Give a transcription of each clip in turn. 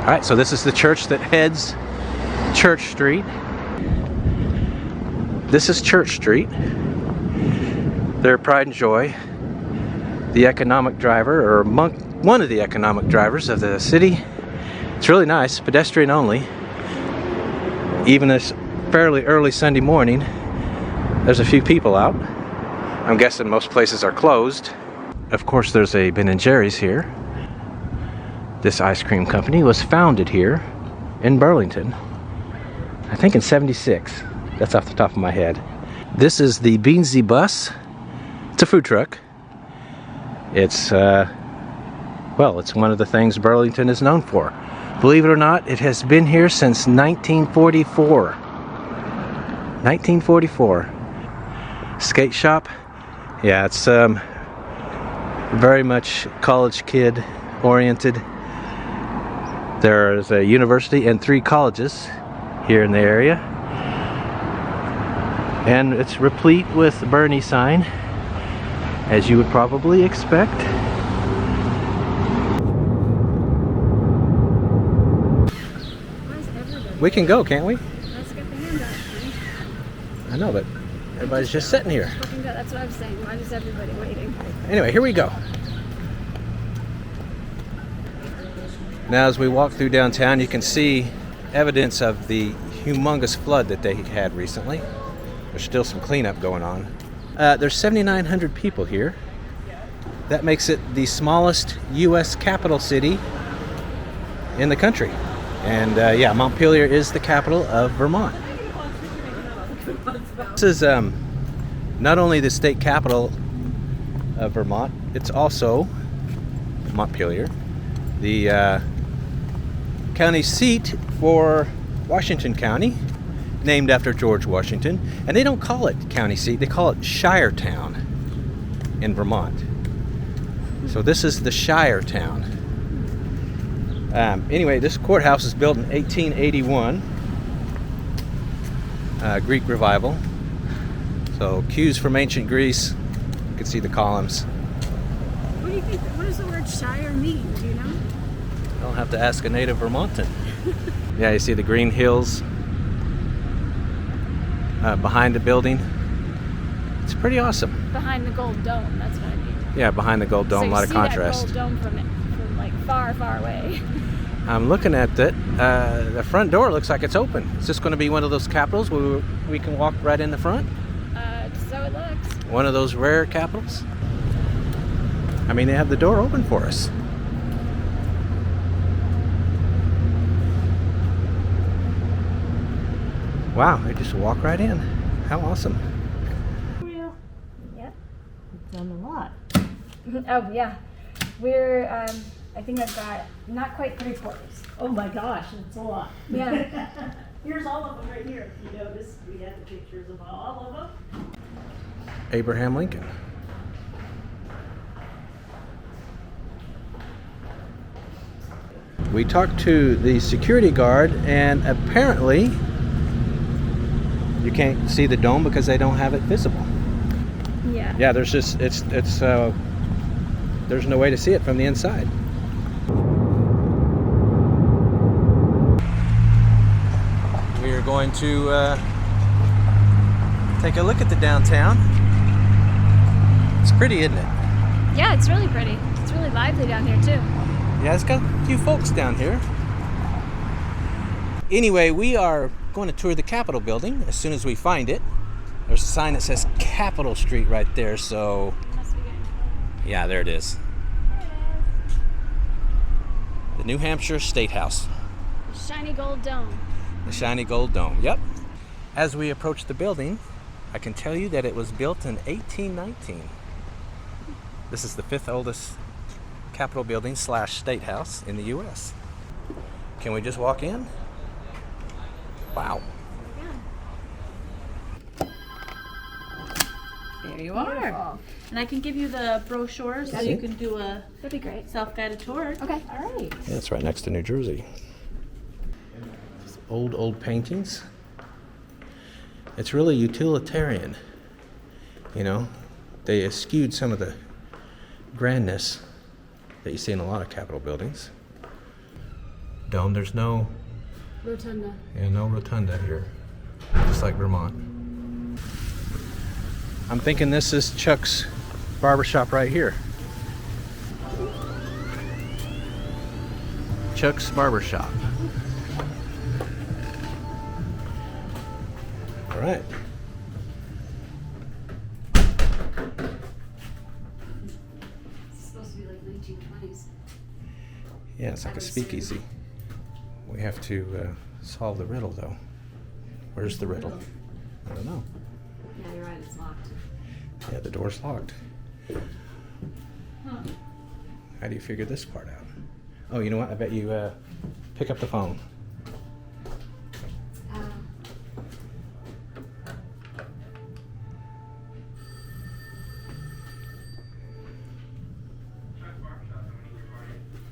Alright, so this is the church that heads Church Street. This is Church Street. Their pride and joy. The economic driver, or one of the economic drivers of the city. It's really nice, pedestrian only. Even this fairly early Sunday morning, there's a few people out. I'm guessing most places are closed. Of course, there's a Ben & Jerry's here. This ice cream company was founded here in Burlington, I think in '76. That's off the top of my head. This is the Beansy Bus. It's a food truck. It's, well, it's one of the things Burlington is known for. Believe it or not, it has been here since 1944. 1944. Skate shop. Yeah, it's very much college kid oriented. There's a university and 3 colleges here in the area. And it's replete with Bernie sign, as you would probably expect. We can go, can't we? Let's get the hand out. I know, but everybody's just sitting here. We can go. That's what I was saying. Why is everybody waiting? Anyway, here we go. Now as we walk through downtown, you can see evidence of the humongous flood that they had recently. There's still some cleanup going on. There's 7,900 people here. That makes it the smallest U.S. capital city in the country. And yeah, Montpelier is the capital of Vermont. This is not only the state capital of Vermont, it's also Montpelier, the county seat for Washington County, named after George Washington. And they don't call it county seat, they call it Shire Town in Vermont. So this is the Shire Town. Anyway, this courthouse was built in 1881, Greek Revival. So cues from ancient Greece. You can see the columns. What do you think? What does the word Shire mean? Do you know? I'll have to ask a native Vermontan. Yeah, you see the green hills behind the building. It's pretty awesome. Behind the gold dome, that's what I mean. Yeah, behind the gold dome, a lot of contrast. So you see that gold dome from like far, far away. I'm looking at it. The front door looks like it's open. Is this going to be one of those capitals where we can walk right in the front? So it looks. One of those rare capitals? I mean, they have the door open for us. Wow, they just walk right in. How awesome. Yep. It's done a lot. Oh, yeah. We're, I think I've got not quite 3/4. Oh my gosh, it's a lot. Yeah. Here's all of them right here. If you notice, we have the pictures of all of them. Abraham Lincoln. We talked to the security guard, and apparently you can't see the dome because they don't have it visible. Yeah. Yeah, there's just there's no way to see it from the inside. We are going to take a look at the downtown. It's pretty, isn't it? Yeah, it's really pretty. It's really lively down here too. Yeah, it's got a few folks down here. Anyway, we are going to tour the Capitol building as soon as we find it. There's a sign that says Capitol Street right there, so Must be getting cold. yeah, there it is. The New Hampshire State House. The shiny gold dome. The shiny gold dome, yep. As we approach the building, I can tell you that it was built in 1819. This is the 5th oldest Capitol building / State House in the U.S. Can we just walk in? Wow. There you are. And I can give you the brochure so you can do a That'd be great. self-guided tour. Okay. All right. Yeah, it's right next to New Jersey. Old paintings. It's really utilitarian. You know, they eschewed some of the grandness that you see in a lot of Capitol buildings. dome. There's no Rotunda. Yeah, no rotunda here, just like Vermont. I'm thinking this is Chuck's barbershop right here. Chuck's barbershop. All right. It's supposed to be like 1920s. Yeah, it's like a speakeasy. We have to solve the riddle, though. Where's the riddle? I don't know. Yeah, you're right. It's locked. Yeah, the door's locked. Huh. How do you figure this part out? Oh, you know what? I bet you pick up the phone.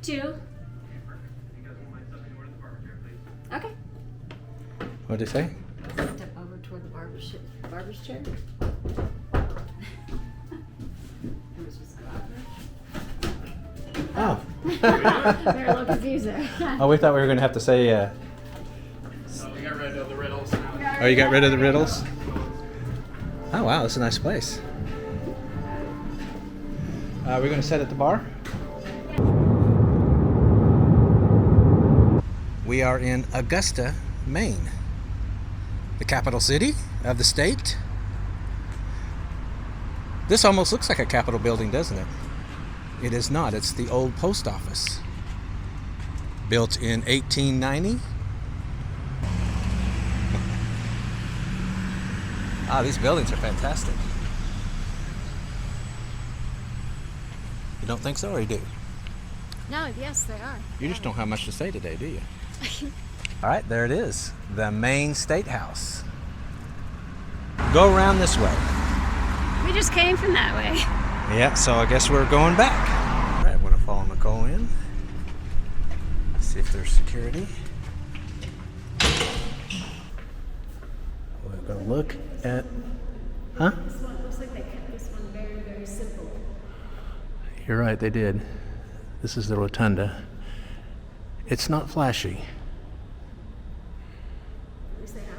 Two. Okay. What'd they say? Step over toward the barber's chair. Oh. They're a little confused there. Oh, we thought we were going to have to say... We got rid of the riddles now. Oh, you got rid of the riddles? Oh, wow, that's a nice place. We're going to sit at the bar? We are in Augusta, Maine, the capital city of the state. This almost looks like a Capitol building, doesn't it? It is not. It's the old post office, built in 1890. Ah, these buildings are fantastic. You don't think so, or you do? No, yes, they are. You just don't have much to say today, do you? All right, there it is, the Maine State House. Go around this way. We just came from that way. Yeah, so I guess we're going back. All right, I'm gonna follow Nicole in. See if there's security. We're gonna look at, huh? This one looks like they kept this one very, very simple. You're right, they did. This is the rotunda. It's not flashy. At least they have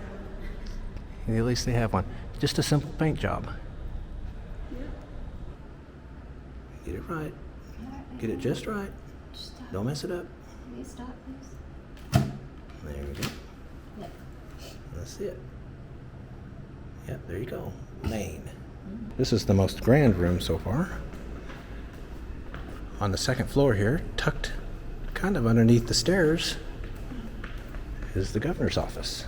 one. At least they have one. Just a simple paint job. Yeah. Get it right. Get it just right. Stop. Don't mess it up. Please stop, please. There we go. Yep. That's it. Yep, there you go. Maine. This is the most grand room so far. On the second floor here, tucked kind of underneath the stairs, is the governor's office.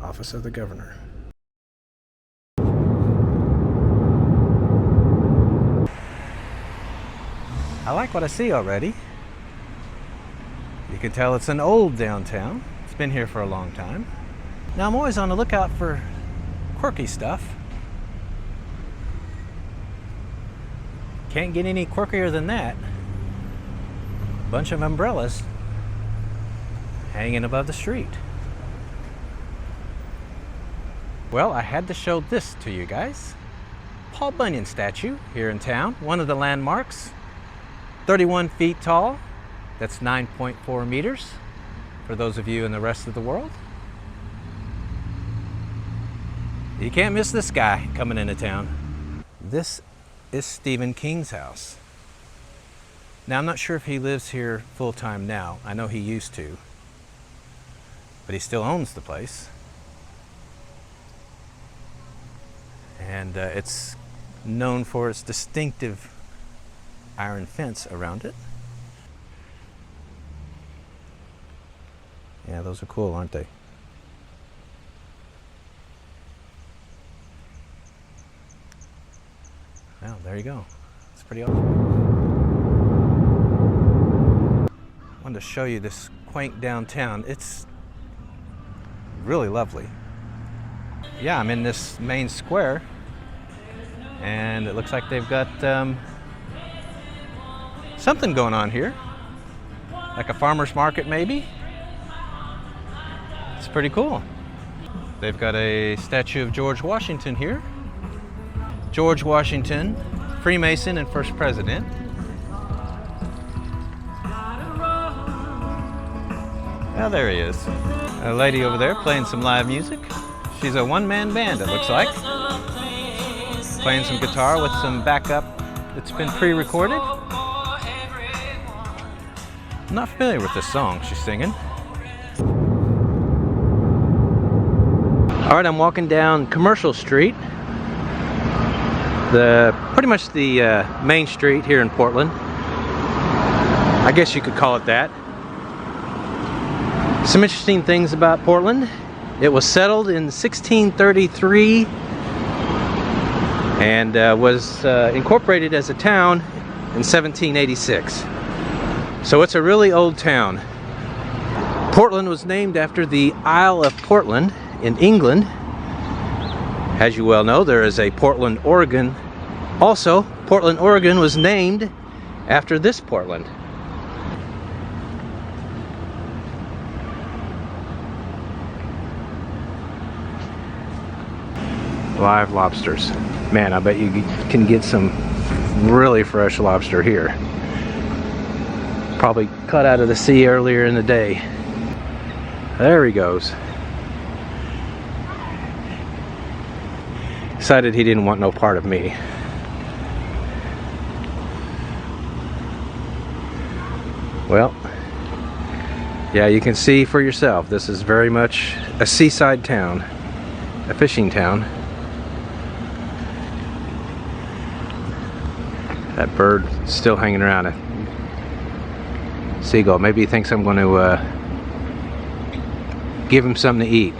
Office of the governor. I like what I see already. You can tell it's an old downtown. It's been here for a long time. Now I'm always on the lookout for quirky stuff. Can't get any quirkier than that. Bunch of umbrellas hanging above the street. Well, I had to show this to you guys. Paul Bunyan statue here in town, one of the landmarks. 31 feet tall, that's 9.4 meters for those of you in the rest of the world. You can't miss this guy coming into town. This is Stephen King's house. Now, I'm not sure if he lives here full-time now. I know he used to, but he still owns the place. And it's known for its distinctive iron fence around it. Yeah, those are cool, aren't they? Well, there you go. It's pretty awesome. I wanted to show you this quaint downtown. It's really lovely. Yeah, I'm in this main square, and it looks like they've got something going on here, like a farmer's market maybe. It's pretty cool. They've got a statue of George Washington here. George Washington, Freemason and first president. Well, there he is. A lady over there playing some live music. She's a one-man band, it looks like. Playing some guitar with some backup that's been pre-recorded. I'm not familiar with this song she's singing. All right, I'm walking down Commercial Street. Pretty much the main street here in Portland. I guess you could call it that. Some interesting things about Portland. It was settled in 1633 and was incorporated as a town in 1786. So it's a really old town. Portland was named after the Isle of Portland in England. As you well know, there is a Portland, Oregon. Also, Portland, Oregon was named after this Portland. Live lobsters. Man, I bet you can get some really fresh lobster here. Probably caught out of the sea earlier in the day. There he goes. Decided he didn't want no part of me. Well, yeah, you can see for yourself, this is very much a seaside town, a fishing town. That bird still hanging around. A seagull. Maybe he thinks I'm going to give him something to eat.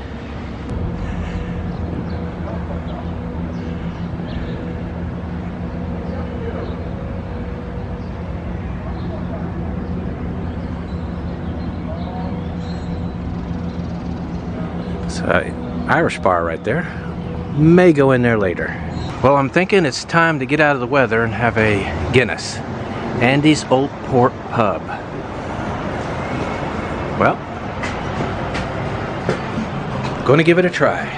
It's an Irish bar right there. May go in there later. Well, I'm thinking it's time to get out of the weather and have a Guinness. Andy's Old Port Pub. Well, going to give it a try.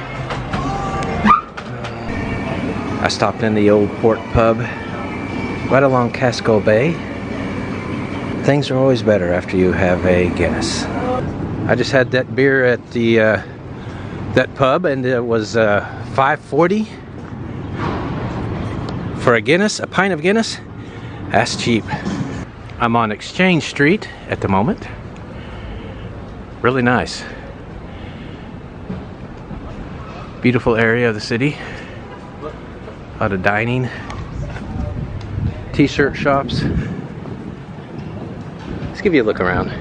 I stopped in the Old Port Pub right along Casco Bay. Things are always better after you have a Guinness. I just had that beer at the that pub, and it was $5.40 for a Guinness, a pint of Guinness. That's cheap. I'm on Exchange Street at the moment. Really nice. Beautiful area of the city. A lot of dining, t-shirt shops. Let's give you a look around.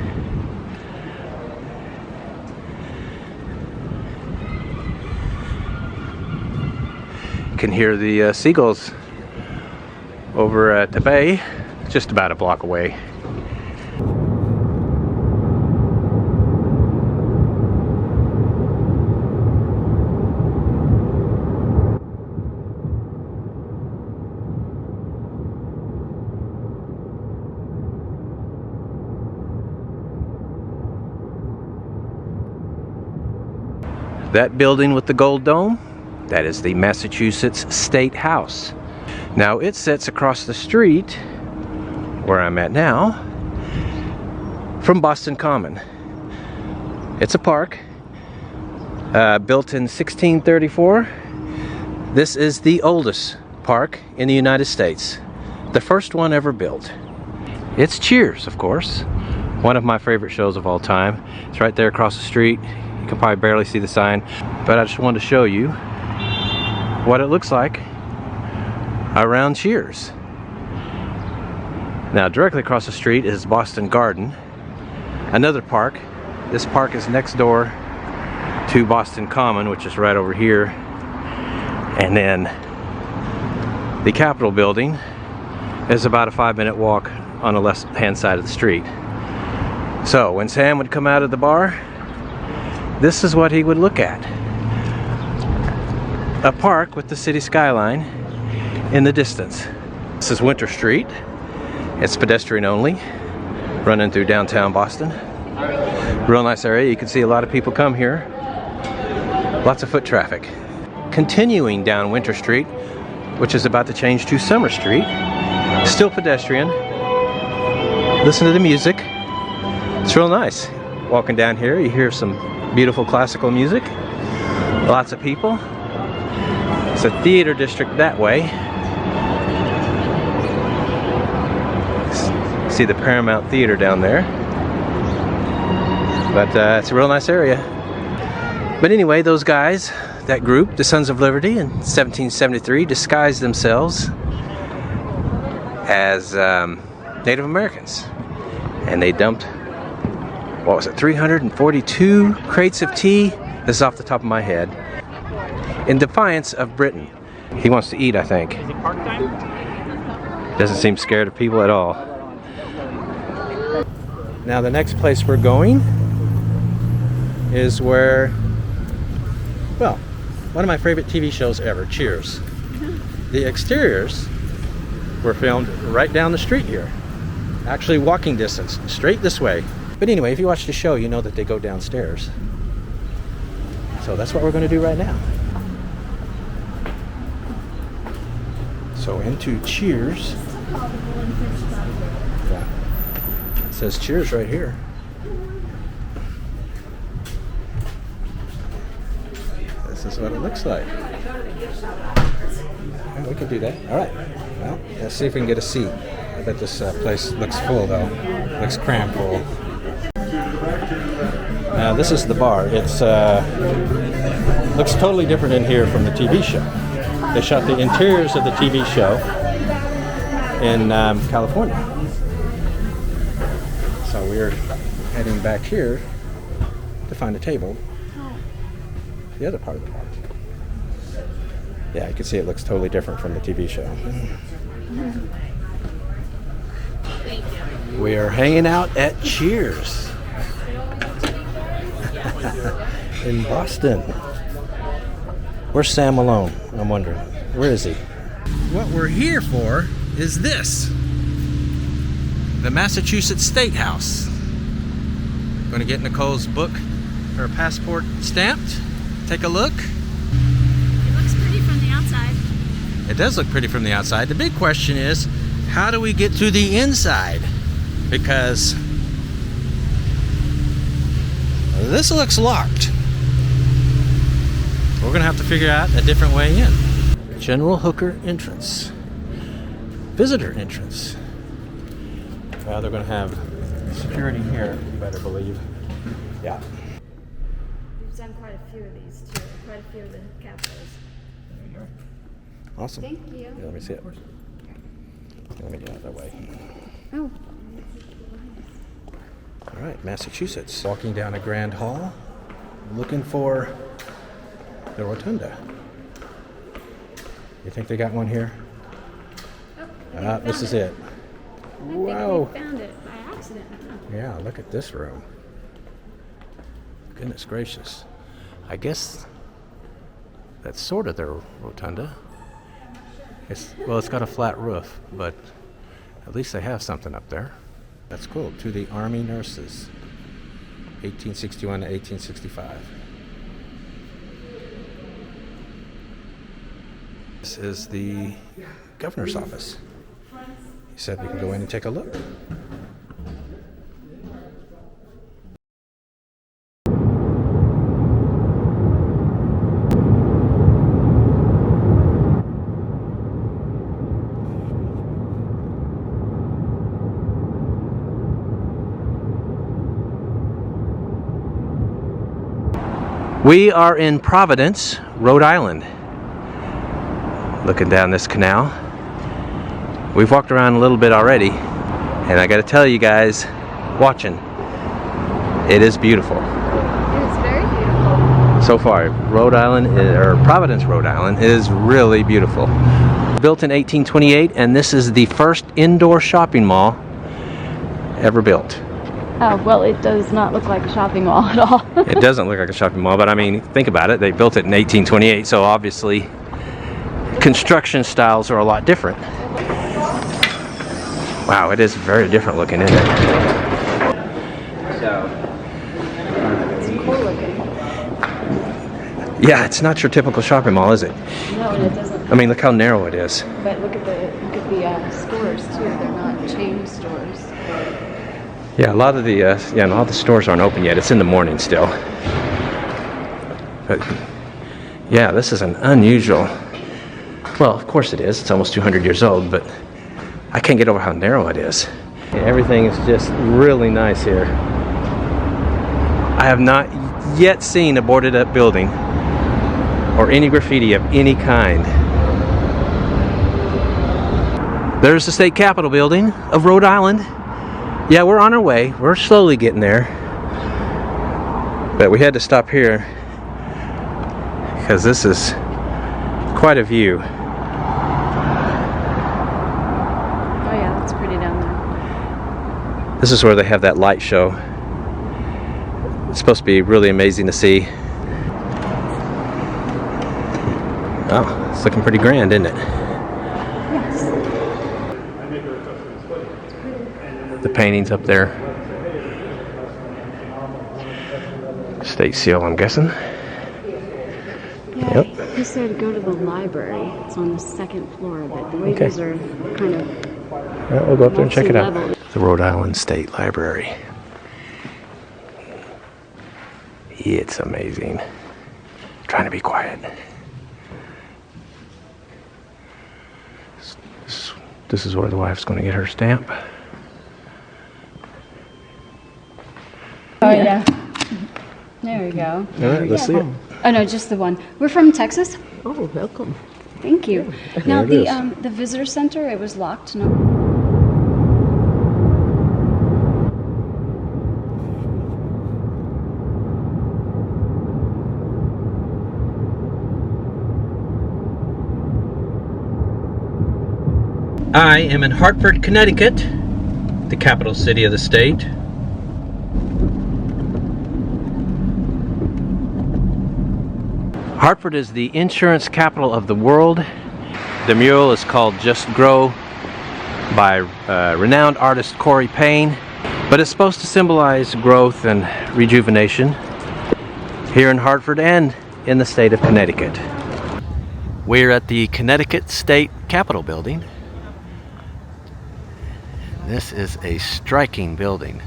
You can hear the seagulls over at the bay, just about a block away. That building with the gold dome, that is the Massachusetts State House. Now it sits across the street, where I'm at now, from Boston Common. It's a park, built in 1634. This is the oldest park in the United States. The first one ever built. It's Cheers, of course. One of my favorite shows of all time. It's right there across the street. You can probably barely see the sign, but I just wanted to show you what it looks like around Cheers. Now directly across the street is Boston Garden, another park. This park is next door to Boston Common, which is right over here. And then the Capitol building is about a 5-minute walk on the left hand side of the street. So when Sam would come out of the bar, this is what he would look at. A park with the city skyline in the distance. This is Winter Street. It's pedestrian only, running through downtown Boston. Real nice area. You can see a lot of people come here. Lots of foot traffic. Continuing down Winter Street, which is about to change to Summer Street. Still pedestrian. Listen to the music. It's real nice. Walking down here, you hear some beautiful classical music. Lots of people. It's a theater district that way. See the Paramount Theater down there. But it's a real nice area. But anyway, those guys, that group, the Sons of Liberty in 1773, disguised themselves as Native Americans. And they dumped, what was it, 342 crates of tea? This is off the top of my head. In defiance of Britain. He wants to eat, I think. Is it park time? Doesn't seem scared of people at all. Now the next place we're going is where, well, one of my favorite TV shows ever, Cheers. The exteriors were filmed right down the street here. Actually walking distance, straight this way. But anyway, if you watch the show, you know that they go downstairs. So that's what we're going to do right now. So into Cheers. Yeah. It says Cheers right here. This is what it looks like. Yeah, we can do that. All right. Well, let's see if we can get a seat. I bet this place looks full though. Looks crammed full. Now this is the bar. It's looks totally different in here from the TV show. They shot the interiors of the TV show in California. So we're heading back here to find a table. The other part of the bar. Yeah, you can see it looks totally different from the TV show. We are hanging out at Cheers in Boston. Where's Sam Malone? I'm wondering. Where is he? What we're here for is this. The Massachusetts State House. Going to get Nicole's book, her passport stamped. Take a look. It looks pretty from the outside. It does look pretty from the outside. The big question is, how do we get to the inside? Because this looks locked. We're gonna have to figure out a different way in. General Hooker entrance. Visitor entrance. Well, they're gonna have security here, you better believe. Yeah. We've done quite a few of these too, quite a few of the capitals. Awesome. Thank you. Yeah, let me see it. Let me get out of that way. Oh. All right, Massachusetts. Walking down a grand hall, looking for the rotunda. You think they got one here? Oh, This is it. Wow. I think we found it by accident. Yeah, look at this room. Goodness gracious. I guess that's sort of their rotunda. It's got a flat roof, but at least they have something up there. That's cool. To the Army nurses, 1861 to 1865. This is the governor's office. He said we can go in and take a look. We are in Providence, Rhode Island. Looking down this canal. We've walked around a little bit already, and I gotta tell you guys, watching, it is beautiful. It is very beautiful. So far, Providence, Rhode Island is really beautiful. Built in 1828, and this is the first indoor shopping mall ever built. Oh, well, it does not look like a shopping mall at all. It doesn't look like a shopping mall, but I mean, think about it. They built it in 1828, so obviously construction styles are a lot different. Wow, it is very different looking, isn't it? It's cool looking. Yeah, it's not your typical shopping mall, is it? No, and it doesn't. I mean, look how narrow it is. But look at the stores too. They're not chain stores. Yeah, a lot of the yeah, all the stores aren't open yet. It's in the morning still. But yeah, this is an unusual. Well, of course it is. It's almost 200 years old, but I can't get over how narrow it is. Everything is just really nice here. I have not yet seen a boarded up building or any graffiti of any kind. There's the state capitol building of Rhode Island. Yeah, we're on our way. We're slowly getting there. But we had to stop here because this is quite a view. Oh yeah, that's pretty down there. This is where they have that light show. It's supposed to be really amazing to see. Oh, it's looking pretty grand, isn't it? Yes. The paintings up there. State seal, I'm guessing. Yeah, Yep. he said go to the library. It's on the second floor, but the wages are kind of... All right, we'll go up there and check it out. multi-level. The Rhode Island State Library. It's amazing. Trying to be quiet. This is where the wife's going to get her stamp. Oh, yeah. There we go. All right, let's see it. Oh, no, just the one. We're from Texas. Oh, welcome. Thank you. Now, There it is. the visitor center, it was locked. No. I am in Hartford, Connecticut, the capital city of the state. Hartford is the insurance capital of the world. The mural is called Just Grow by renowned artist Corey Payne, but it's supposed to symbolize growth and rejuvenation here in Hartford and in the state of Connecticut. We're at the Connecticut State Capitol building. This is a striking building.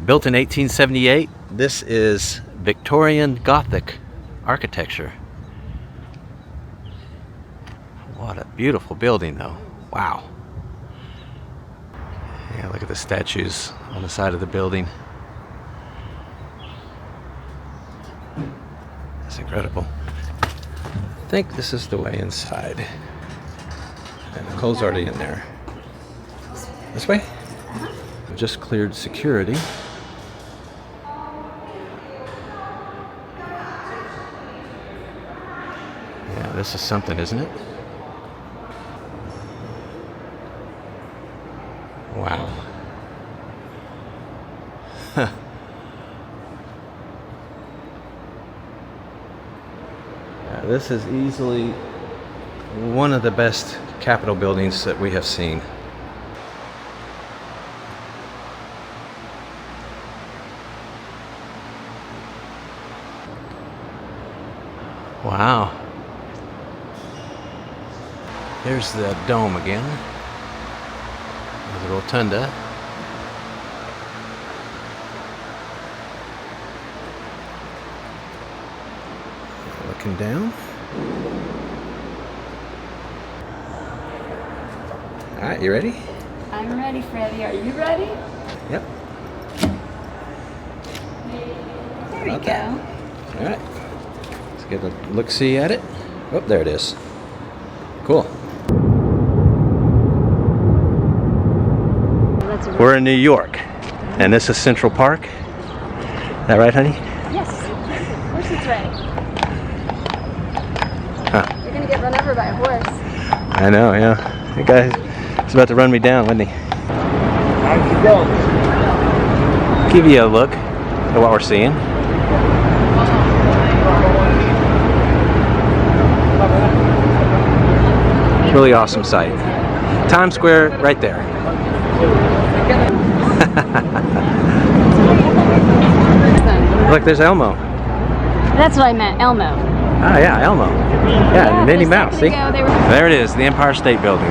Built in 1878, this is Victorian Gothic architecture. What a beautiful building though. Wow. Yeah, look at the statues on the side of the building. That's incredible. I think this is the way inside. And Nicole's already in there. This way? Just cleared security. Yeah, this is something, isn't it? Wow. Huh. Yeah, this is easily one of the best Capitol buildings that we have seen. Wow. There's the dome again. The rotunda. Looking down. All right, you ready? I'm ready, Freddie. Are you ready? Yep. There we go. All right. Let's get a look-see at it. Oh, there it is. Cool. We're in New York, and this is Central Park. Is that right, honey? Yes. Of course it's ready. Huh. You're going to get run over by a horse. I know, yeah. The guy was about to run me down, wasn't he? Give you a look at what we're seeing. Really awesome sight. Times Square right there. Look, there's Elmo. That's what I meant, Elmo. Ah, yeah, Elmo. Yeah, Minnie just a Mouse, see? second ago they were- There it is, the Empire State Building.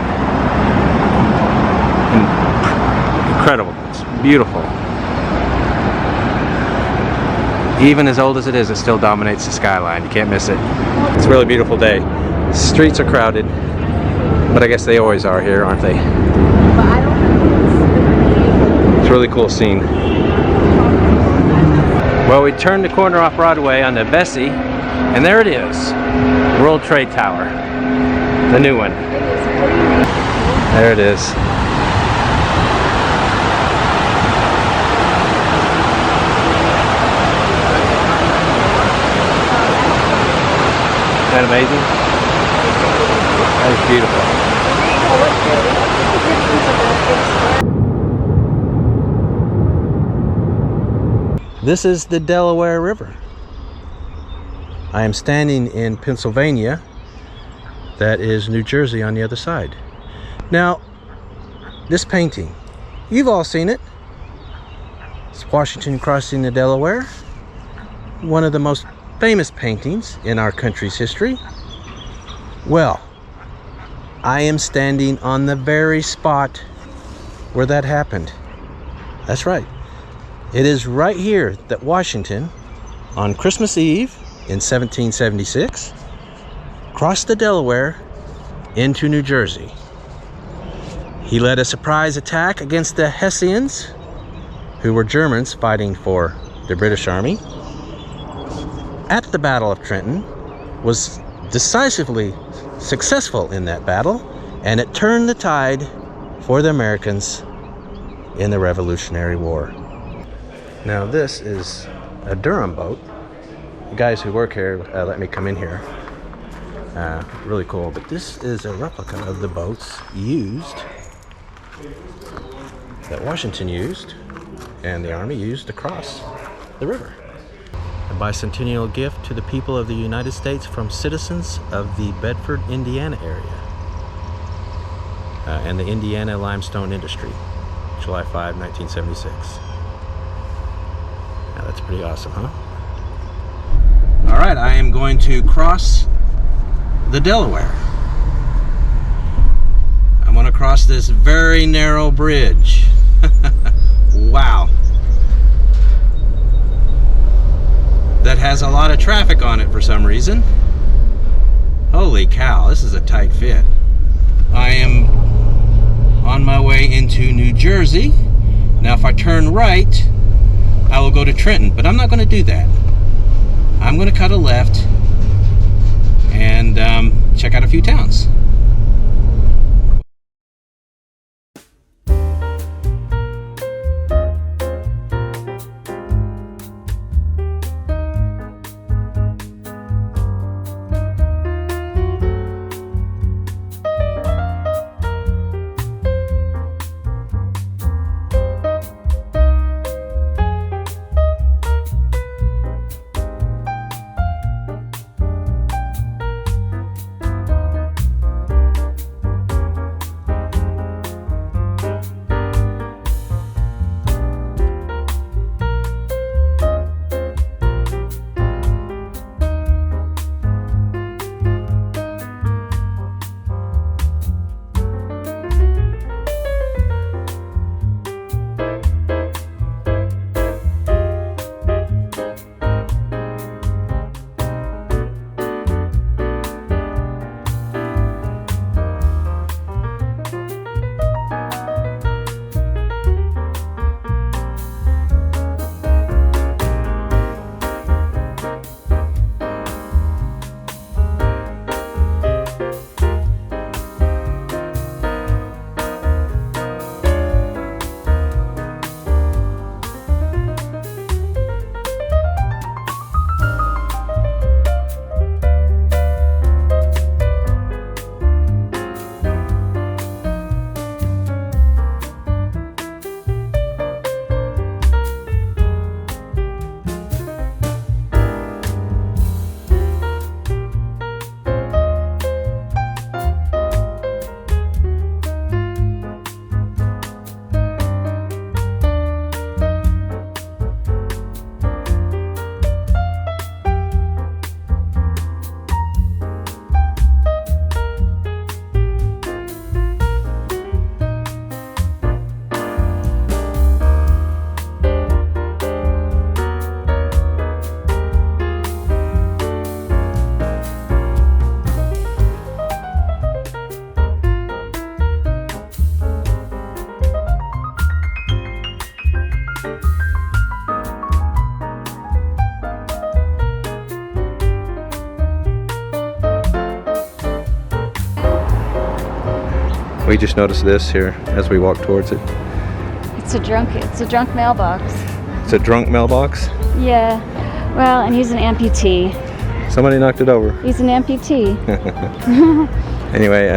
And incredible. It's beautiful. Even as old as it is, it still dominates the skyline. You can't miss it. It's a really beautiful day. The streets are crowded, but I guess they always are here, aren't they? It's a really cool scene. Well, we turned the corner off Broadway onto Vesey, and there it is. World Trade Tower. The new one. There it is. Isn't that amazing? That is beautiful. This is the Delaware River. I am standing in Pennsylvania. That is New Jersey on the other side. Now, this painting, you've all seen it. It's Washington crossing the Delaware. One of the most famous paintings in our country's history. Well, I am standing on the very spot where that happened. That's right. It is right here that Washington, on Christmas Eve in 1776, crossed the Delaware into New Jersey. He led a surprise attack against the Hessians, who were Germans fighting for the British Army. At the Battle of Trenton, was decisively successful in that battle, and it turned the tide for the Americans in the Revolutionary War. Now this is a Durham boat. The guys who work here let me come in here. Really cool, but this is a replica of the boats used, that Washington used and the Army used to cross the river. A bicentennial gift to the people of the United States from citizens of the Bedford, Indiana area and the Indiana limestone industry, July 5, 1976. Now that's pretty awesome, huh? All right, I am going to cross the Delaware. I'm going to cross this very narrow bridge. Wow. That has a lot of traffic on it for some reason. Holy cow, this is a tight fit. I am on my way into New Jersey. Now if I turn right, I will go to Trenton, but I'm not going to do that. I'm going to cut a left and check out a few towns. We just noticed this here as we walk towards it. It's a drunk mailbox. It's a drunk mailbox? Yeah. Well, and he's an amputee. Somebody knocked it over. He's an amputee. Anyway,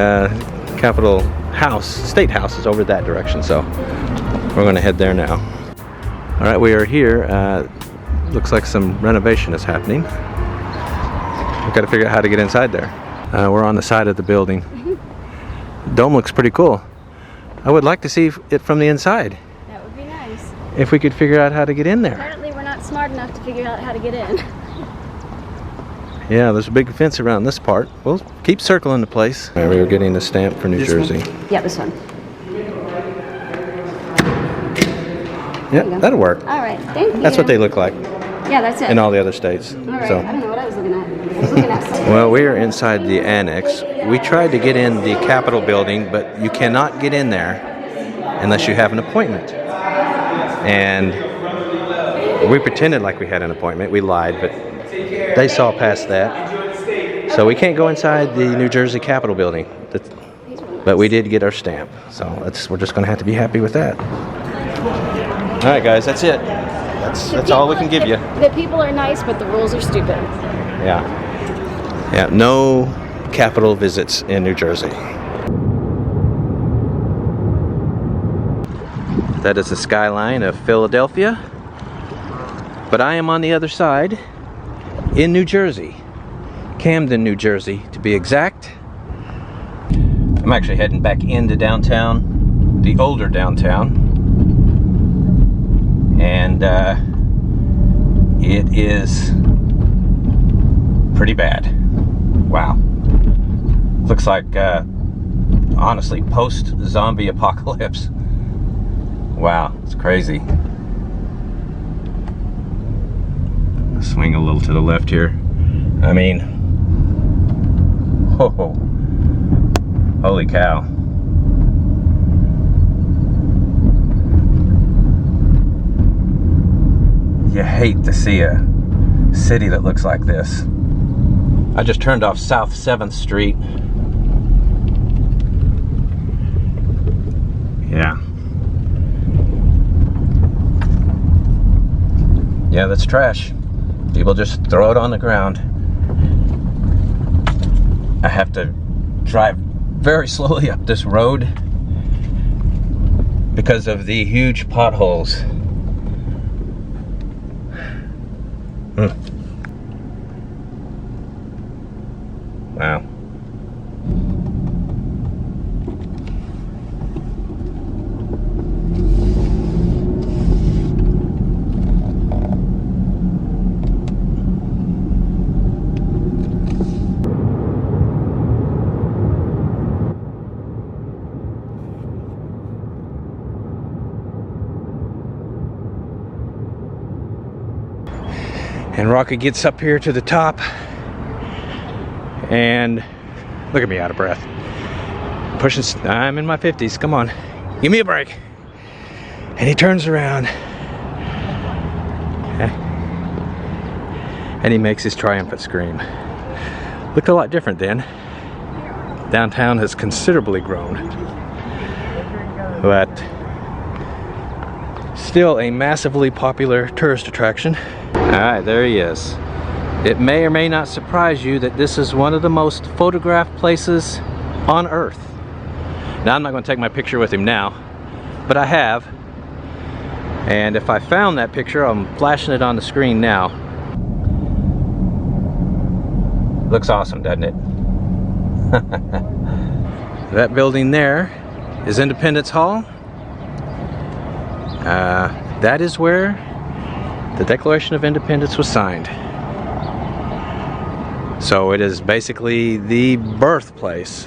Capitol House, State House is over that direction, so we're going to head there now. All right, we are here. Looks like some renovation is happening. We've got to figure out how to get inside there. We're on the side of the building. Dome looks pretty cool. I would like to see it from the inside. That would be nice. If we could figure out how to get in there. Apparently we're not smart enough to figure out how to get in. Yeah, there's a big fence around this part. We'll keep circling the place. All right, we were getting the stamp for New Jersey. Yeah, this one. Yeah, that'll work. All right, thank you. That's what they look like Yeah, that's it. in all the other states. All right, So. I don't know what I was looking at. I was looking at something. Well, we are inside the annex. We tried to get in the Capitol building, but you cannot get in there unless you have an appointment. And we pretended like we had an appointment. We lied, but they saw past that. So we can't go inside the New Jersey Capitol building. But we did get our stamp. So we're just going to have to be happy with that. All right, guys, that's it. That's all we can give you. The people are nice, but the rules are stupid. Yeah. Yeah, no Capitol visits in New Jersey. That is the skyline of Philadelphia. But I am on the other side in New Jersey. Camden, New Jersey, to be exact. I'm actually heading back into downtown, the older downtown. And it is pretty bad. Wow. Looks like, honestly, post-zombie apocalypse. Wow, it's crazy. Swing a little to the left here. I mean, oh, holy cow. You hate to see a city that looks like this. I just turned off South 7th Street. Yeah. Yeah, that's trash. People just throw it on the ground. I have to drive very slowly up this road because of the huge potholes. Wow. And Rocky gets up here to the top, and look at me, out of breath. Pushing, I'm in my 50s, come on, give me a break. And he turns around, and he makes his triumphant scream. Looked a lot different then. Downtown has considerably grown, but still a massively popular tourist attraction. Alright, there he is. It may or may not surprise you that this is one of the most photographed places on Earth. Now, I'm not going to take my picture with him now, but I have. And if I found that picture, I'm flashing it on the screen now. Looks awesome, doesn't it? That building there is Independence Hall. That is where the Declaration of Independence was signed. So it is basically the birthplace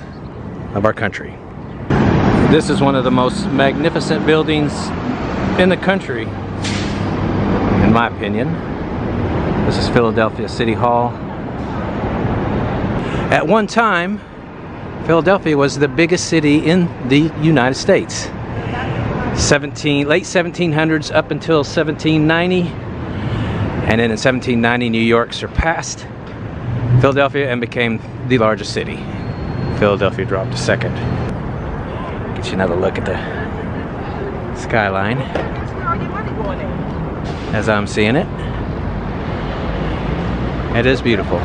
of our country. This is one of the most magnificent buildings in the country, in my opinion. This is Philadelphia City Hall. At one time, Philadelphia was the biggest city in the United States. Late 1700s up until 1790. And then in 1790, New York surpassed Philadelphia and became the largest city. Philadelphia dropped to second. Get you another look at the skyline as I'm seeing it. It is beautiful.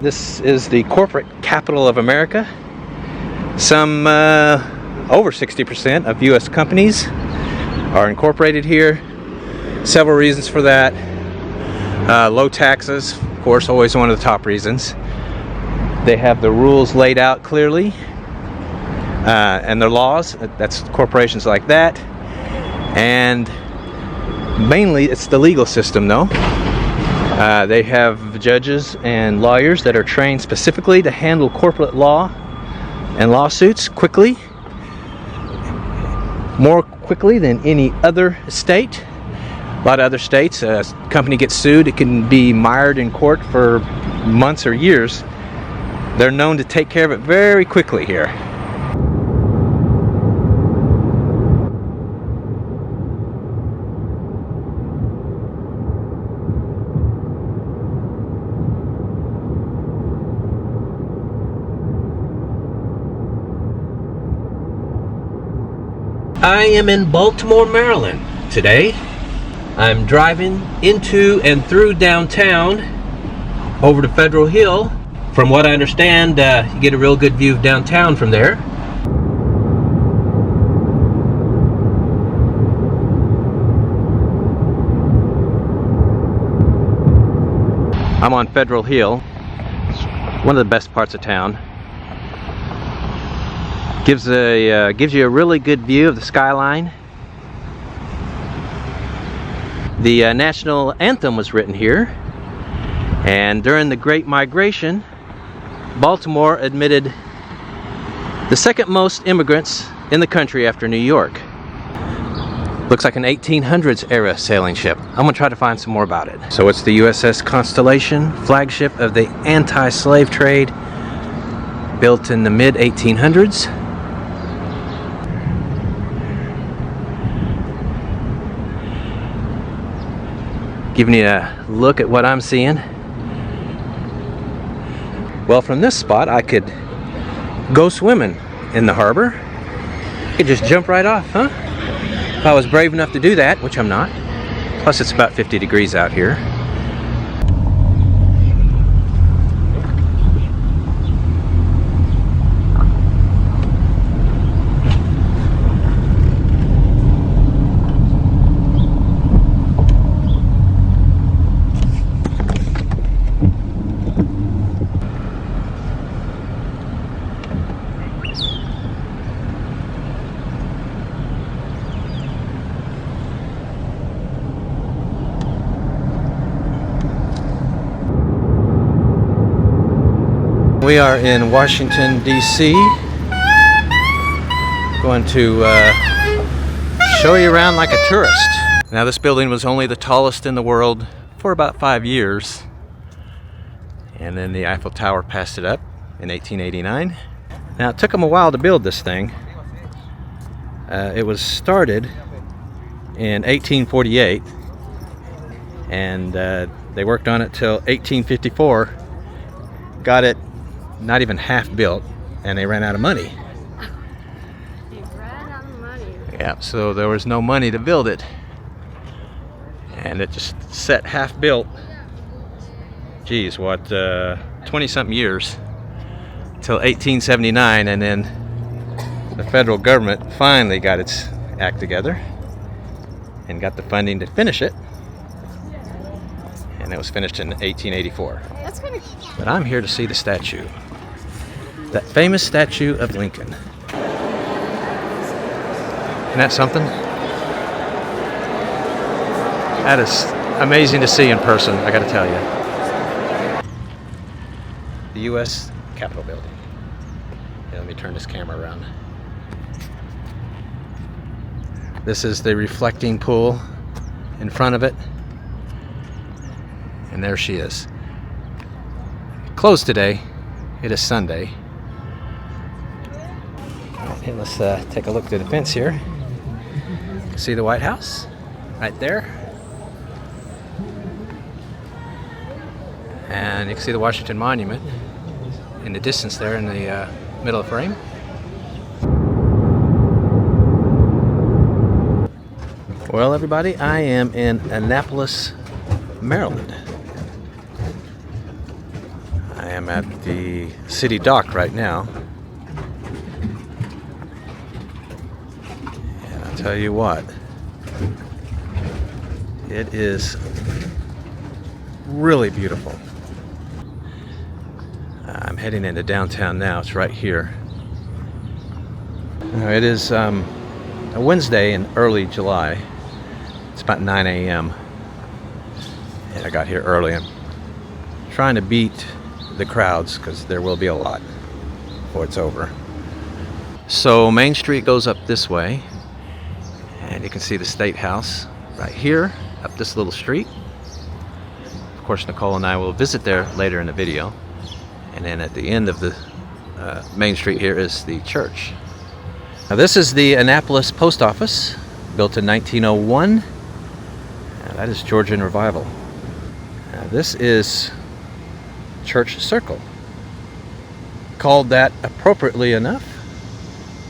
This is the corporate capital of America. Some over 60% of U.S. companies are incorporated here. Several reasons for that. Low taxes, of course, always one of the top reasons. They have the rules laid out clearly, and their laws. That's corporations like that. And mainly it's the legal system, though. They have judges and lawyers that are trained specifically to handle corporate law and lawsuits quickly, more quickly than any other state. A lot of other states, a company gets sued, it can be mired in court for months or years. They're known to take care of it very quickly here. I am in Baltimore, Maryland today. I'm driving into and through downtown over to Federal Hill. From what I understand, you get a real good view of downtown from there. I'm on Federal Hill. It's one of the best parts of town. Gives you a really good view of the skyline. The national anthem was written here, and during the Great Migration, Baltimore admitted the second most immigrants in the country after New York. Looks like an 1800s era sailing ship. I'm gonna try to find some more about it. So it's the USS Constellation, flagship of the anti-slave trade, built in the mid-1800s. Giving you a look at what I'm seeing. Well, from this spot I could go swimming in the harbor. I could just jump right off, huh? If I was brave enough to do that, which I'm not. Plus it's about 50 degrees out here. We are in Washington, D.C. Going to show you around like a tourist. Now, this building was only the tallest in the world for about 5 years. And then the Eiffel Tower passed it up in 1889. Now, it took them a while to build this thing. It was started in 1848. And they worked on it till 1854. Got it not even half built, and they ran out of money. They ran out of money. Yeah, so there was no money to build it, and it just sat half built. Geez, what, 20-something years till 1879, and then the federal government finally got its act together and got the funding to finish it, and it was finished in 1884. That's kind of. But I'm here to see the statue. That famous statue of Lincoln. Isn't that something? That is amazing to see in person, I gotta tell you. The U.S. Capitol building. Yeah, let me turn this camera around. This is the reflecting pool in front of it. And there she is. Closed today. It is Sunday. Okay, let's take a look through the fence here. See the White House right there. And you can see the Washington Monument in the distance there in the middle of the frame. Well, everybody, I am in Annapolis, Maryland. I am at the city dock right now. And I'll tell you what, it is really beautiful. I'm heading into downtown now. It's right here. Now, it is a Wednesday in early July. It's about 9 a.m. and I got here early. I'm trying to beat the crowds because there will be a lot before it's over. So Main Street goes up this way, and you can see the State House right here up this little street. Of course, Nicole and I will visit there later in the video. And then at the end of the Main Street here is the church. Now, this is the Annapolis Post Office, built in 1901. Now, that is Georgian Revival. Now, this is Church Circle, called that appropriately enough,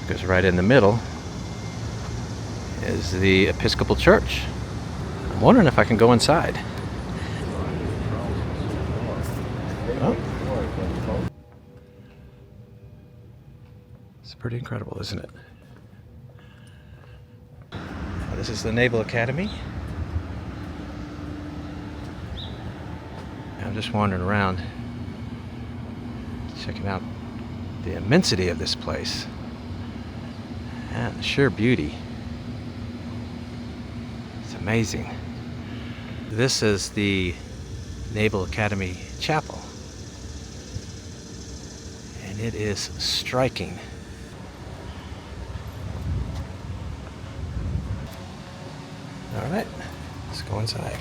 because right in the middle is the Episcopal Church. I'm wondering if I can go inside. Oh. It's pretty incredible, isn't it? This is the Naval Academy. I'm just wandering around, checking out the immensity of this place and the sheer beauty. It's amazing. This is the Naval Academy Chapel, and it is striking. All right, let's go inside.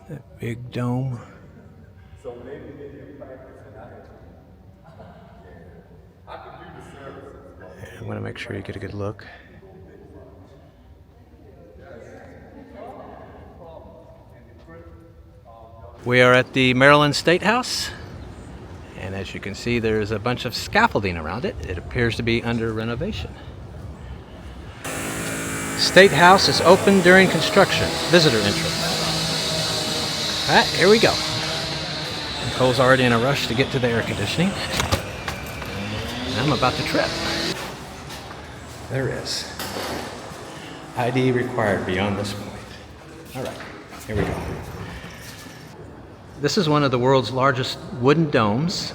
That big dome. I'm going to make sure you get a good look. We are at the Maryland State House, and as you can see, there's a bunch of scaffolding around it. It appears to be under renovation. State House is open during construction. Visitor entrance. All right, here we go. Nicole's already in a rush to get to the air conditioning. And I'm about to trip. There is. ID required beyond this point. All right, here we go. This is one of the world's largest wooden domes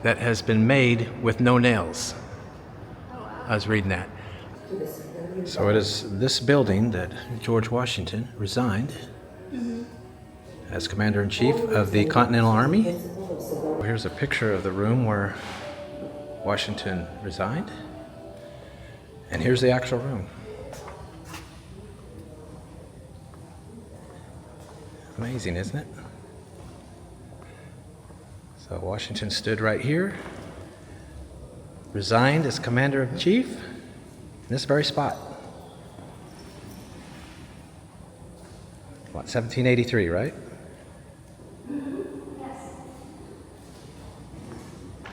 that has been made with no nails. I was reading that. So it is this building that George Washington resigned as Commander-in-Chief of the Continental Army. Here's a picture of the room where Washington resigned. And here's the actual room. Amazing, isn't it? So Washington stood right here, resigned as Commander-in-Chief in this very spot. What, 1783, right?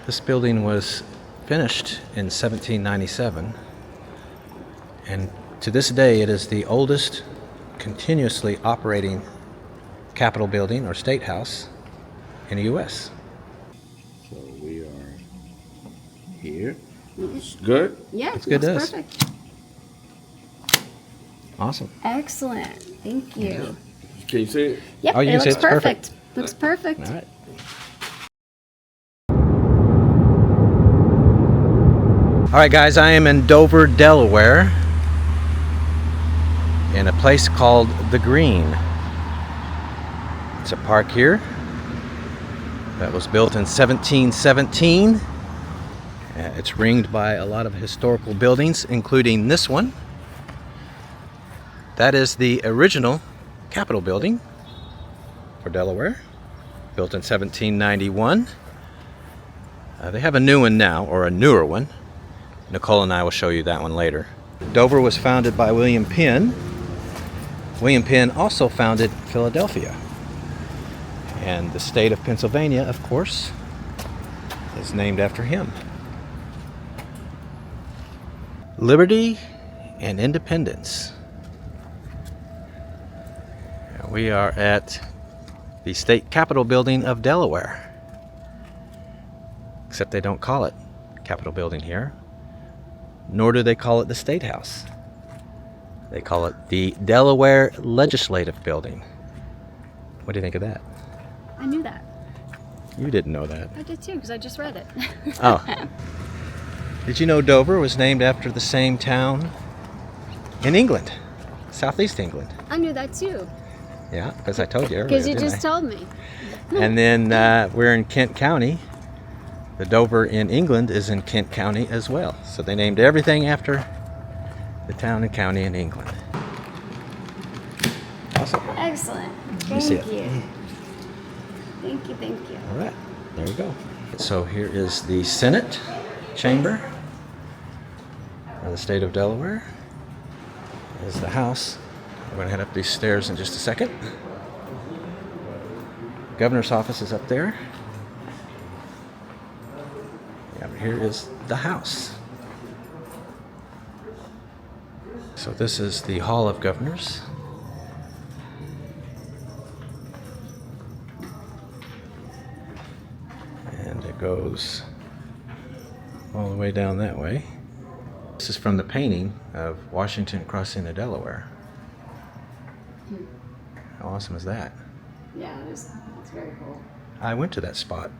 This building was finished in 1797, and to this day it is the oldest continuously operating Capitol building or State House in the U.S. So we are here. It's good? Yeah, It's good to us. perfect. Awesome. Excellent. Thank you. Can you see it? Yep, Oh, you it can see looks it's perfect. perfect. Looks perfect. All right. All right, guys, I am in Dover, Delaware, in a place called The Green. It's a park here that was built in 1717. It's ringed by a lot of historical buildings, including this one. That is the original Capitol building for Delaware, built in 1791. They have a new one now, or a newer one. Nicole and I will show you that one later. Dover was founded by William Penn. William Penn also founded Philadelphia. And the state of Pennsylvania, of course, is named after him. Liberty and independence. We are at the State Capitol building of Delaware. Except they don't call it Capitol building here, nor do they call it the State House. They call it the Delaware Legislative Building. What do you think of that? I knew that. You didn't know that. I did too, because I just read it. Oh. Did you know Dover was named after the same town in England, southeast England? I knew that too. Yeah, because I told you earlier. Because you didn't just I? told me. And then we're in Kent County. The Dover in England is in Kent County as well. So they named everything after the town and county in England. Awesome. Excellent. me see Thank it. you. Thank you, thank you. All right, there you go. So here is the Senate chamber of the state of Delaware. There's the House. We're going to head up these stairs in just a second. Governor's office is up there. Yeah, but here is the House. So this is the Hall of Governors. And it goes all the way down that way. This is from the painting of Washington crossing the Delaware. How awesome is that? Yeah, it's very cool. I went to that spot.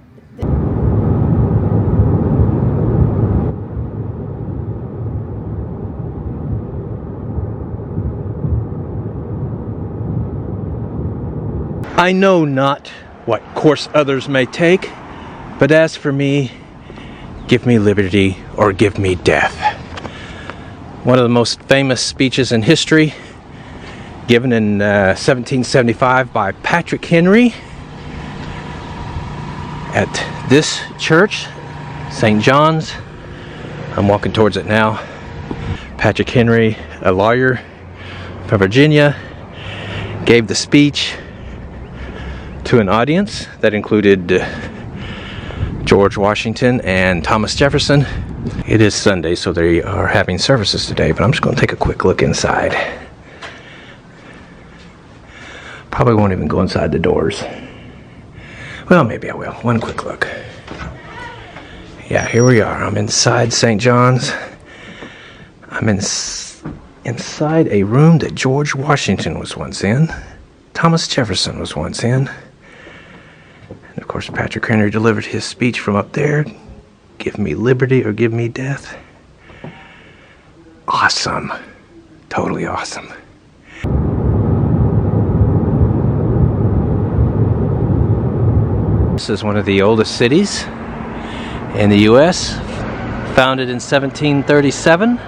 I know not what course others may take, but as for me, give me liberty or give me death. One of the most famous speeches in history, given in 1775 by Patrick Henry at this church, St. John's. I'm walking towards it now. Patrick Henry, a lawyer from Virginia, gave the speech to an audience that included George Washington and Thomas Jefferson. It is Sunday, so they are having services today, but I'm just going to take a quick look inside. Probably won't even go inside the doors. Well, maybe I will. One quick look. Yeah, here we are. I'm inside St. John's. I'm inside a room that George Washington was once in. Thomas Jefferson was once in. And of course, Patrick Henry delivered his speech from up there. Give me liberty or give me death. awesome. Totally awesome. This is one of the oldest cities in the U.S., founded in 1737.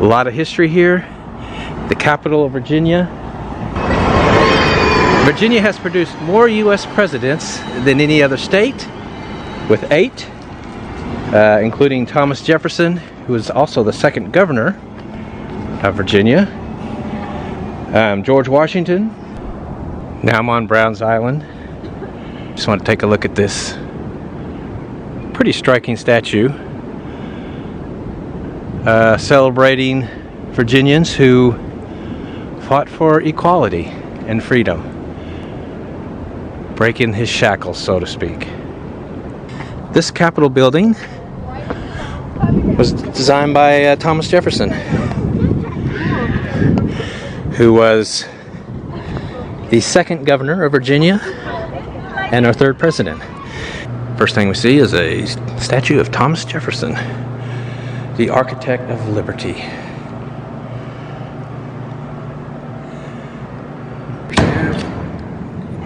A lot of history here. The capital of Virginia. Virginia has produced more U.S. presidents than any other state, with 8, including Thomas Jefferson, who was also the second governor of Virginia, George Washington. Now I'm on Browns Island. Just want to take a look at this pretty striking statue celebrating Virginians who fought for equality and freedom, breaking his shackles, so to speak. This Capitol building was designed by Thomas Jefferson, who was the second governor of Virginia and our third president. First thing we see is a statue of Thomas Jefferson, the architect of liberty.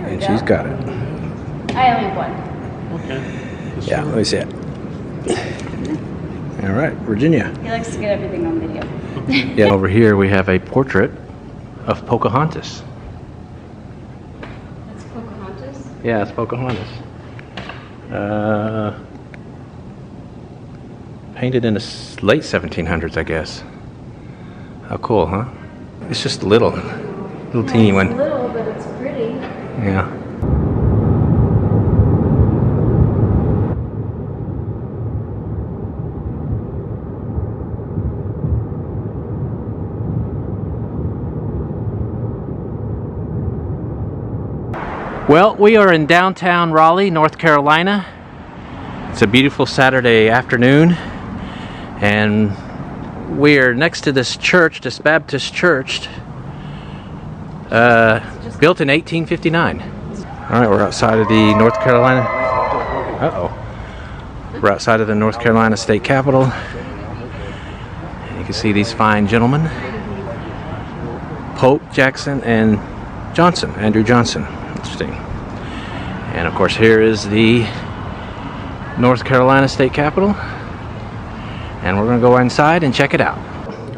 And she's got it. I only have one. Okay. Yeah, let me see it. All right, Virginia. He likes to get everything on video. Yeah, over here we have a portrait of Pocahontas. That's Pocahontas? Yeah, it's Pocahontas. Painted in the late 1700s, I guess. How cool, huh? It's just a little teeny It's one. little, but it's pretty. Yeah. Well, we are in downtown Raleigh, North Carolina. It's a beautiful Saturday afternoon, and we are next to this church, this Baptist church, built in 1859. All right, we're outside of the North Carolina. We're outside of the North Carolina State Capitol. And you can see these fine gentlemen, Pope, Jackson, and Johnson, Andrew Johnson. Interesting. And of course, here is the North Carolina State Capitol, and we're going to go inside and check it out.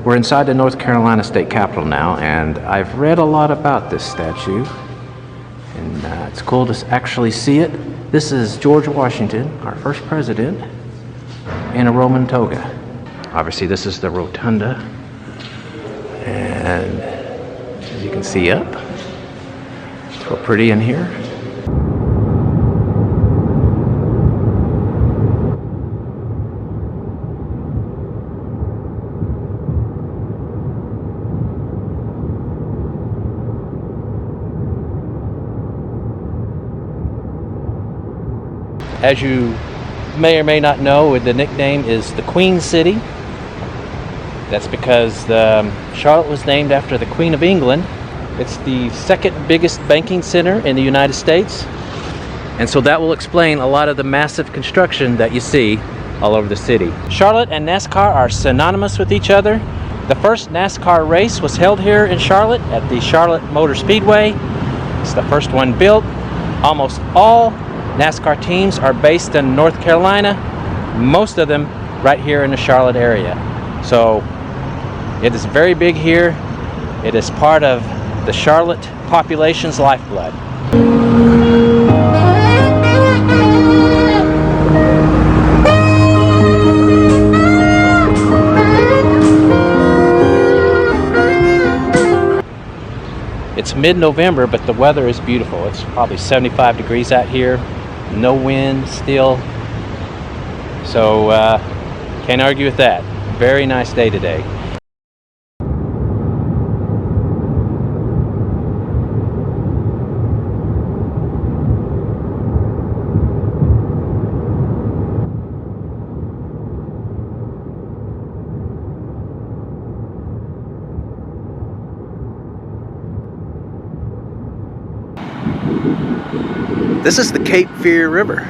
We're inside the North Carolina State Capitol now, and I've read a lot about this statue, and it's cool to actually see it. This is George Washington, our first president, in a Roman toga. Obviously, this is the rotunda, and as you can see up, it's real pretty in here. As you may or may not know, the nickname is the Queen City. That's because Charlotte was named after the Queen of England. It's the second biggest banking center in the United States. And so that will explain a lot of the massive construction that you see all over the city. Charlotte and NASCAR are synonymous with each other. The first NASCAR race was held here in Charlotte at the Charlotte Motor Speedway. It's the first one built. Almost all NASCAR teams are based in North Carolina, most of them right here in the Charlotte area. So it is very big here. It is part of the Charlotte population's lifeblood. It's mid-November, but the weather is beautiful. It's probably 75 degrees out here. No wind still. So can't argue with that. Very nice day today. This is the Cape Fear River,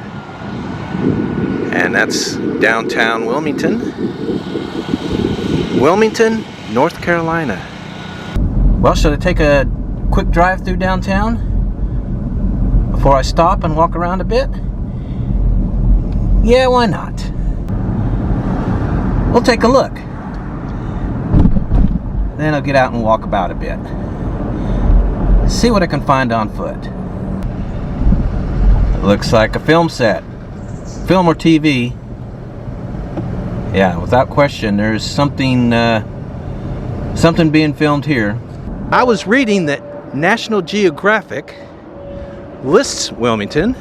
And that's downtown Wilmington. Wilmington, North Carolina. Well, should I take a quick drive through downtown before I stop and walk around a bit? Yeah, why not? We'll take a look. Then I'll get out and walk about a bit. See what I can find on foot. Looks like a film set. Film or TV. Yeah, without question, there's something being filmed here. I was reading that National Geographic lists Wilmington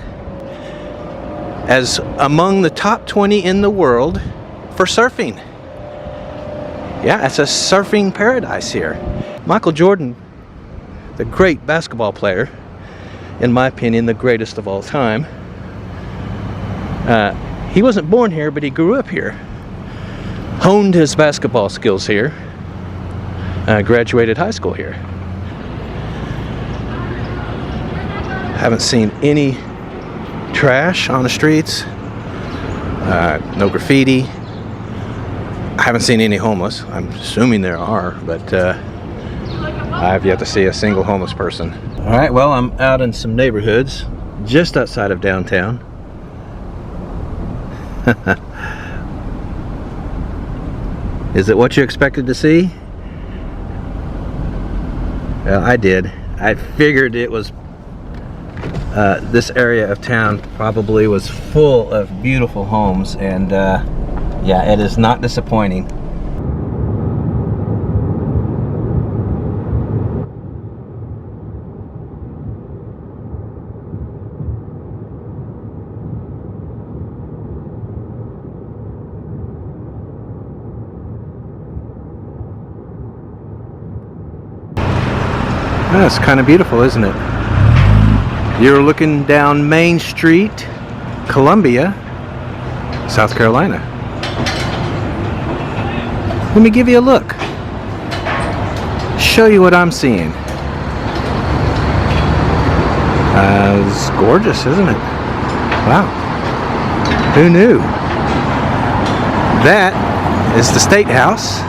as among the top 20 in the world for surfing. Yeah, it's a surfing paradise here. Michael Jordan, the great basketball player, in my opinion, the greatest of all time. He wasn't born here, but he grew up here. Honed his basketball skills here. Graduated high school here. Haven't seen any trash on the streets. No graffiti. I haven't seen any homeless. I'm assuming there are, but I've yet to see a single homeless person. All right, well, I'm out in some neighborhoods just outside of downtown. Is it what you expected to see? Well, I did. I figured it was this area of town probably was full of beautiful homes, and yeah, it is not disappointing. That's kind of beautiful, isn't it? You're looking down Main Street, Columbia, South Carolina. Let me give you a look. Show you what I'm seeing. It's gorgeous, isn't it? Wow. Who knew? That is the State House.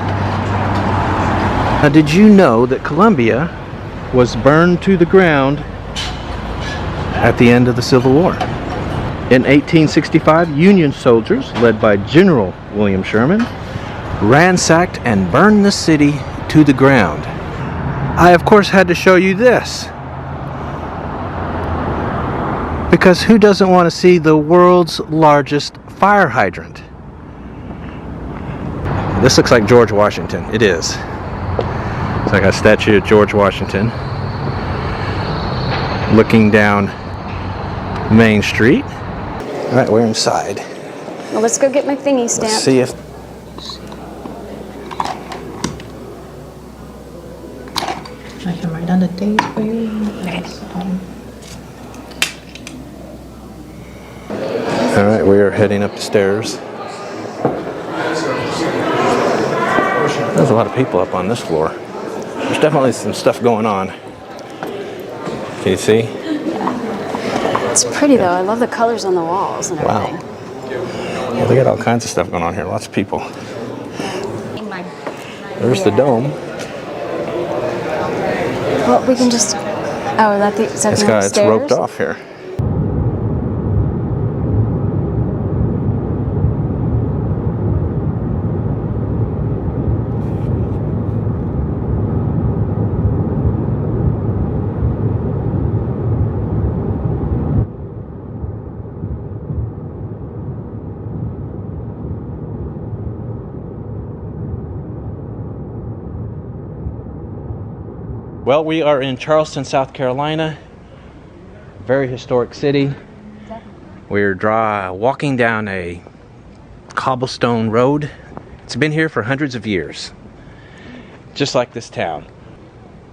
Now, did you know that Columbia was burned to the ground at the end of the Civil War? In 1865, Union soldiers, led by General William Sherman, ransacked and burned the city to the ground. I, of course, had to show you this, because who doesn't want to see the world's largest fire hydrant? This looks like George Washington. It is. It's like a statue of George Washington looking down Main Street. All right, we're inside. Well, let's go get my thingy stamped. Let's see if... I can write down the date for you. All right, we are heading up the stairs. There's a lot of people up on this floor. There's definitely some stuff going on. Can you see? It's pretty though. I love the colors on the walls and everything. Wow. Yeah, they got all kinds of stuff going on here. Lots of people. There's the dome. Well, we can just... Oh, is that the It's roped off here. Well, we are in Charleston, South Carolina. Very historic city. We're walking down a cobblestone road. It's been here for hundreds of years, just like this town.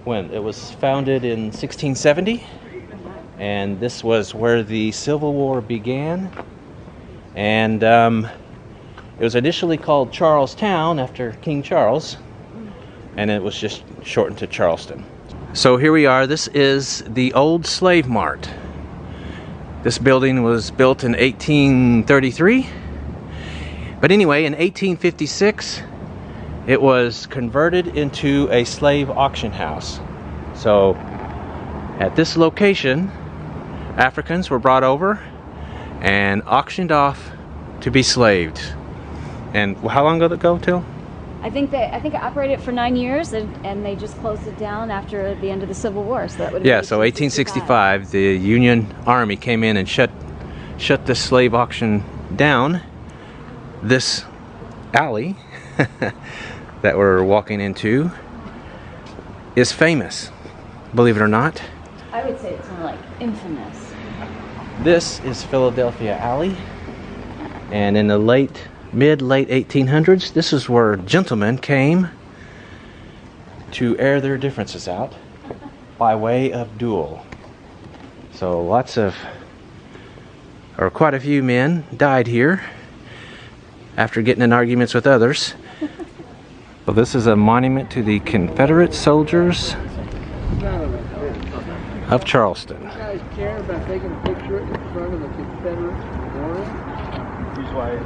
When it was founded in 1670, and this was where the Civil War began. And it was initially called Charlestown after King Charles, and it was just shortened to Charleston. So here we are. This is the old slave mart. This building was built in 1833, But anyway, in 1856, it was converted into a slave auction house. So at this location, Africans were brought over and auctioned off to be slaved. And how long ago till? I think it operated for 9 years, and they just closed it down after the end of the Civil War. So that would have Yeah, been so 1865, the Union Army came in and shut the slave auction down. This alley that we're walking into is famous, believe it or not. I would say it's more like infamous. This is Philadelphia Alley, and in the late 1800s, this is where gentlemen came to air their differences out by way of duel. So quite a few men died here after getting in arguments with others. Well, this is a monument to the Confederate soldiers of Charleston. You guys care about taking a picture in front of the Confederate memorial?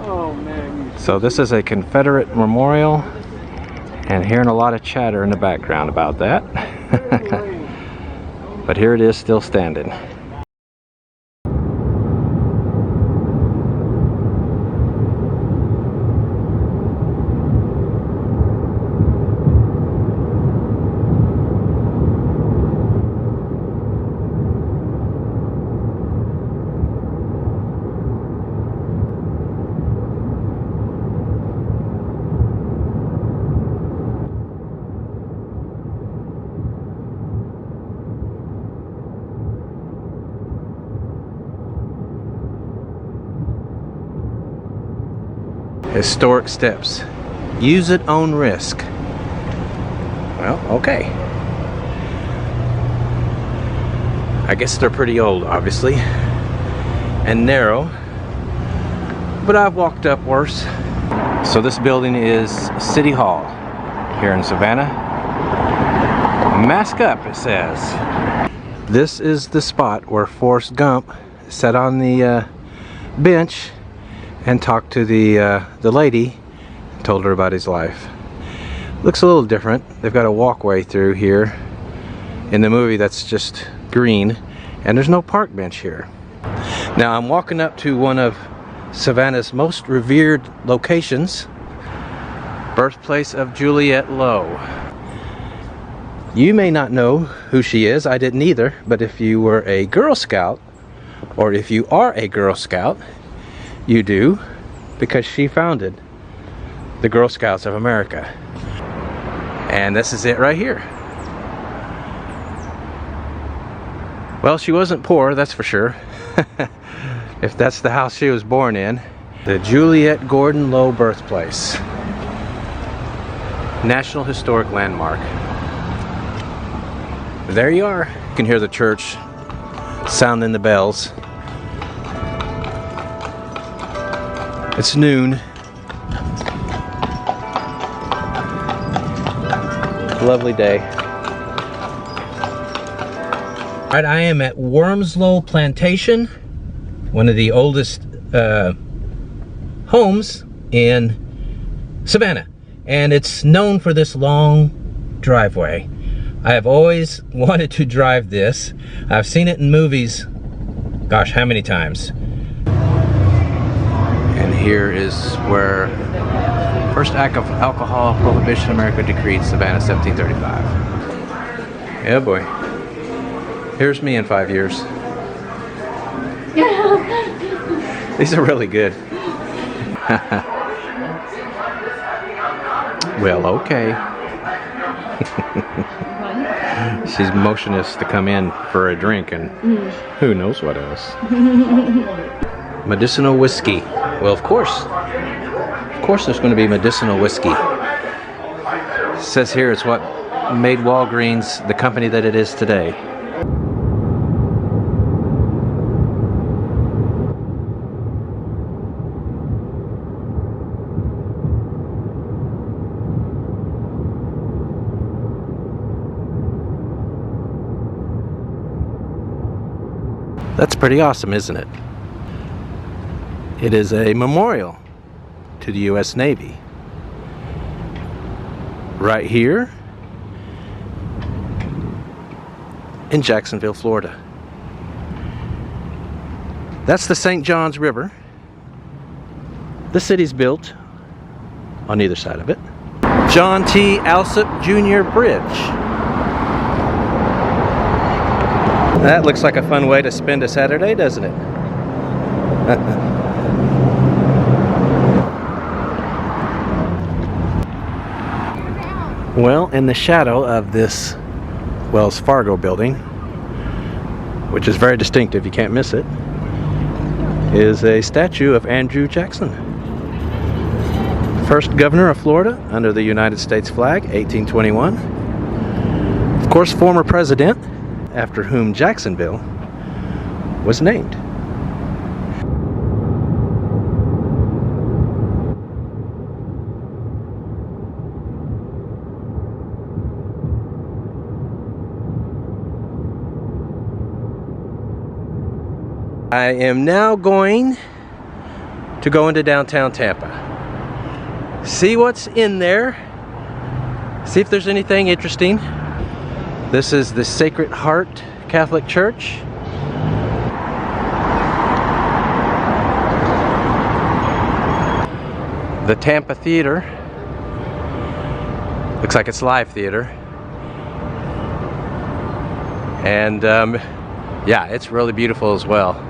Oh man. So this is a Confederate memorial, and hearing a lot of chatter in the background about that. But here it is, still standing. Historic steps. Use at own risk. Well, okay. I guess they're pretty old, obviously, and narrow, but I've walked up worse. So this building is City Hall here in Savannah. Mask up, it says. This is the spot where Forrest Gump sat on the bench and talked to the lady, told her about his life. Looks a little different. They've got a walkway through here. In the movie, that's just green, and there's no park bench here. Now I'm walking up to one of Savannah's most revered locations, birthplace of Juliette Lowe. You may not know who she is, I didn't either, but if you were a Girl Scout, or if you are a Girl Scout, you do, because she founded the Girl Scouts of America. And this is it right here. Well, she wasn't poor, that's for sure. If that's the house she was born in. The Juliette Gordon Lowe birthplace. National Historic Landmark. There you are. You can hear the church sounding the bells. It's noon. Lovely day. Alright, I am at Wormslow Plantation, one of the oldest homes in Savannah. And it's known for this long driveway. I have always wanted to drive this. I've seen it in movies, gosh, how many times? And here is where first act of alcohol prohibition America decreed, Savannah, 1735. Yeah, boy. Here's me in 5 years. These are really good. Well, okay. She's motioning us to come in for a drink, and who knows what else. Medicinal whiskey. Well, of course there's going to be medicinal whiskey. It says here it's what made Walgreens the company that it is today. That's pretty awesome, isn't it? It is a memorial to the U.S. Navy. Right here in Jacksonville, Florida. That's the St. Johns River. The city's built on either side of it. John T. Alsop Jr. Bridge. That looks like a fun way to spend a Saturday, doesn't it? Well, in the shadow of this Wells Fargo building, which is very distinctive, you can't miss it, is a statue of Andrew Jackson. First governor of Florida under the United States flag, 1821. Of course, former president, after whom Jacksonville was named. I am now going to go into downtown Tampa. See what's in there. See if there's anything interesting. This is the Sacred Heart Catholic Church. The Tampa Theater. Looks like it's live theater. And yeah, it's really beautiful as well.